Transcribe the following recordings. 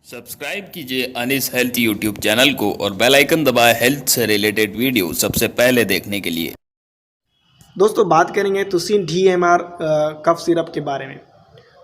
Subscribe कीजिए Anis health YouTube channel को और बेल आइकन दबाएं हेल्थ से रिलेटेड वीडियो सबसे पहले देखने के लिए। दोस्तों बात करेंगे तुसिन DMR कफ सिरप के बारे में।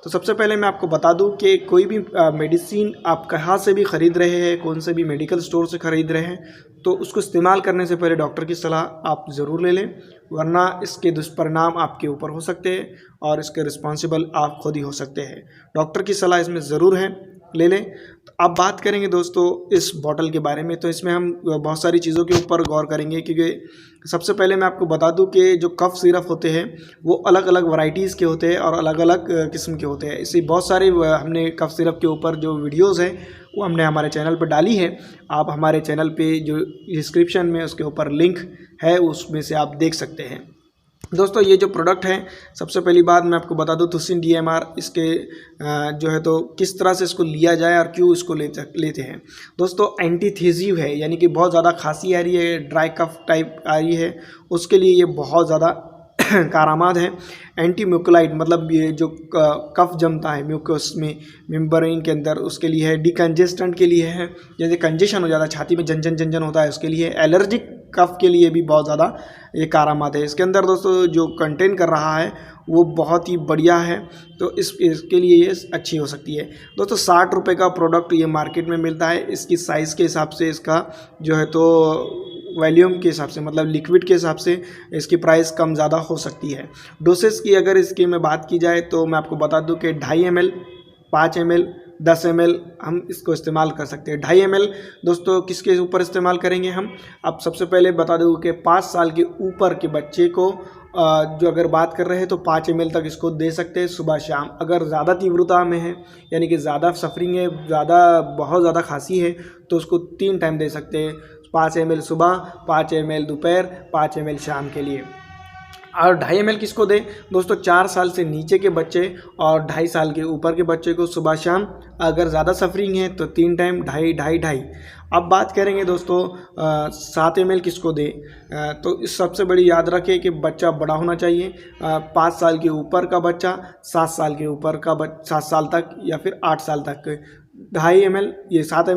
तो सबसे पहले मैं आपको बता दूं कि कोई भी मेडिसिन आप कहाँ से भी ख़रीद रहे हैं, कौन से भी मेडिकल स्टोर से ख़रीद रहे हैं, तो उसको इस्तेमाल करने से पहले डॉक्टर की सलाह आप ज़रूर ले लें, वरना इसके दुष्परिणाम आपके ऊपर हो सकते हैं और इसके रिस्पॉन्सिबल आप खुद ही हो सकते हैं। डॉक्टर की सलाह इसमें ज़रूर है, ले लें। तो अब बात करेंगे दोस्तों इस बॉटल के बारे में। तो इसमें हम बहुत सारी चीज़ों के ऊपर गौर करेंगे, क्योंकि सबसे पहले मैं आपको बता दूं कि जो कफ सिरप होते हैं वो अलग अलग वैरायटीज़ के होते हैं और अलग अलग किस्म के होते हैं। इसी बहुत सारे हमने कफ सिरप के ऊपर जो वीडियोस हैं वो हमने हमारे चैनल पर डाली है। आप हमारे चैनल पे जो डिस्क्रिप्शन में उसके ऊपर लिंक है उसमें से आप देख सकते हैं। दोस्तों ये जो प्रोडक्ट है, सबसे पहली बात मैं आपको बता दूं तुसिन DMR इसके जो है तो किस तरह से इसको लिया जाए और क्यों इसको लेते हैं। दोस्तों एंटीथेजिव है, यानी कि बहुत ज़्यादा खांसी आ रही है, ड्राई कफ टाइप आ रही है, उसके लिए ये बहुत ज़्यादा कारामाद है। एंटी म्यूकोलाइट मतलब ये जो कफ जमता है म्यूकस में मेम्ब्रेन के अंदर, उसके लिए है। डिकंजेस्टेंट के लिए है, जैसे कंजेशन हो जाता है छाती में, जन होता है, उसके लिए। एलर्जिक कफ के लिए भी बहुत ज़्यादा ये कारामाद है। इसके अंदर दोस्तों जो कंटेन कर रहा है वो बहुत ही बढ़िया है, तो इसके लिए ये अच्छी हो सकती है। दोस्तों 60 रुपये का प्रोडक्ट ये मार्केट में मिलता है। इसकी साइज़ के हिसाब से, इसका जो है तो वॉल्यूम के हिसाब से, मतलब लिक्विड के हिसाब से इसकी प्राइस कम ज़्यादा हो सकती है। डोसेस की अगर इसकी मैं बात की जाए तो मैं आपको बता दूं कि 2.5 ml, 5 ml, 10 ml हम इसको इस्तेमाल कर सकते हैं। 2.5 ml दोस्तों किसके ऊपर इस्तेमाल करेंगे हम? अब सबसे पहले बता दूं कि 5 साल के ऊपर के बच्चे को जो अगर बात कर रहे हैं तो 5 ml तक इसको दे सकते हैं सुबह शाम। अगर ज़्यादा तीव्रता में है, यानी कि ज़्यादा सफरिंग है, बहुत ज़्यादा खांसी है, तो उसको 3 टाइम दे सकते हैं। 5 ml सुबह, 5 ml दोपहर, 5 ml शाम के लिए। और 2.5 ml किसको दें? दोस्तों 4 साल से नीचे के बच्चे और 2.5 साल के ऊपर के बच्चे को सुबह शाम। अगर ज़्यादा सफरिंग है तो 3 टाइम, 2.5। अब बात करेंगे दोस्तों 7 ml किसको दें? तो इस सबसे बड़ी याद रखें कि बच्चा बड़ा होना चाहिए। 5 साल के ऊपर का बच्चा, 7 साल के ऊपर का 7 साल तक या फिर 8 साल तक 2.5 ml, ये 7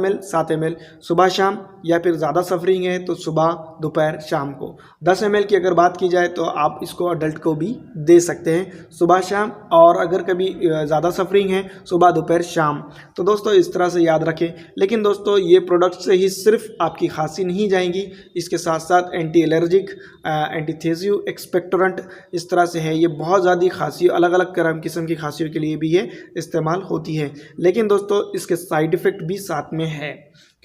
ml सुबह शाम, या फिर ज़्यादा सफरिंग है तो सुबह दोपहर शाम को। 10 ml की अगर बात की जाए तो आप इसको अडल्ट को भी दे सकते हैं सुबह शाम, और अगर कभी ज़्यादा सफरिंग है सुबह दोपहर शाम। तो दोस्तों इस तरह से याद रखें। लेकिन दोस्तों ये प्रोडक्ट से ही सिर्फ आपकी खांसी नहीं जाएंगी, इसके साथ साथ एंटी एलर्जिक, एंटीथेजिव, एक्सपेक्टोरेंट इस तरह से है। ये बहुत ज़्यादा खांसी, अलग अलग किस्म की खांसियों के लिए भी ये इस्तेमाल होती है। लेकिन दोस्तों इसके साइड इफ़ेक्ट भी साथ में है।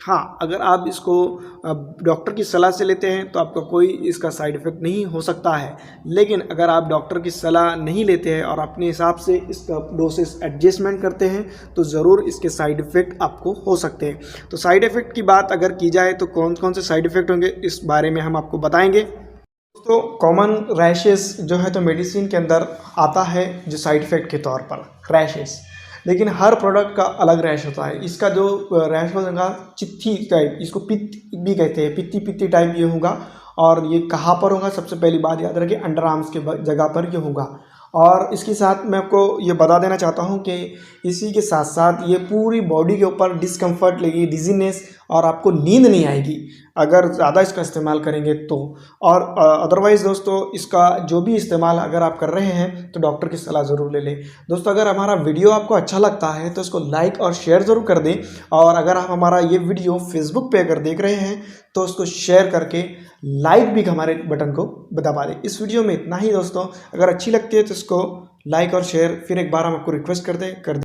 हाँ, अगर आप इसको डॉक्टर की सलाह से लेते हैं तो आपका कोई इसका साइड इफ़ेक्ट नहीं हो सकता है। लेकिन अगर आप डॉक्टर की सलाह नहीं लेते हैं और अपने हिसाब से इसका डोसेस एडजस्टमेंट करते हैं तो ज़रूर इसके साइड इफ़ेक्ट आपको हो सकते हैं। तो साइड इफ़ेक्ट की बात अगर की जाए तो कौन कौन से साइड इफ़ेक्ट होंगे इस बारे में हम आपको बताएंगे। तो कॉमन रैशेस जो है तो मेडिसिन के अंदर आता है जो साइड इफ़ेक्ट के तौर पर रैशेस, लेकिन हर प्रोडक्ट का अलग रैश होता है। इसका जो रैश होगा चित्ती टाइप, इसको पित्त भी कहते हैं, पित्ती टाइप ये होगा। और ये कहाँ पर होगा? सबसे पहली बात याद रखिए, अंडर आर्म्स के जगह पर ये होगा। और इसके साथ मैं आपको ये बता देना चाहता हूँ कि इसी के साथ साथ ये पूरी बॉडी के ऊपर डिस्कम्फर्ट लगेगी, डिजीनेस, और आपको नींद नहीं आएगी अगर ज़्यादा इसका इस्तेमाल करेंगे तो। और अदरवाइज़ दोस्तों इसका जो भी इस्तेमाल अगर आप कर रहे हैं तो डॉक्टर की सलाह ज़रूर ले लें। दोस्तों अगर हमारा वीडियो आपको अच्छा लगता है तो इसको लाइक और शेयर ज़रूर कर दें, और अगर आप हमारा ये वीडियो फेसबुक पे अगर देख रहे हैं तो उसको शेयर करके लाइक भी हमारे बटन को दबा दें। इस वीडियो में इतना ही दोस्तों। अगर अच्छी लगती है तो इसको लाइक और शेयर फिर एक बार हम आपको रिक्वेस्ट कर दें।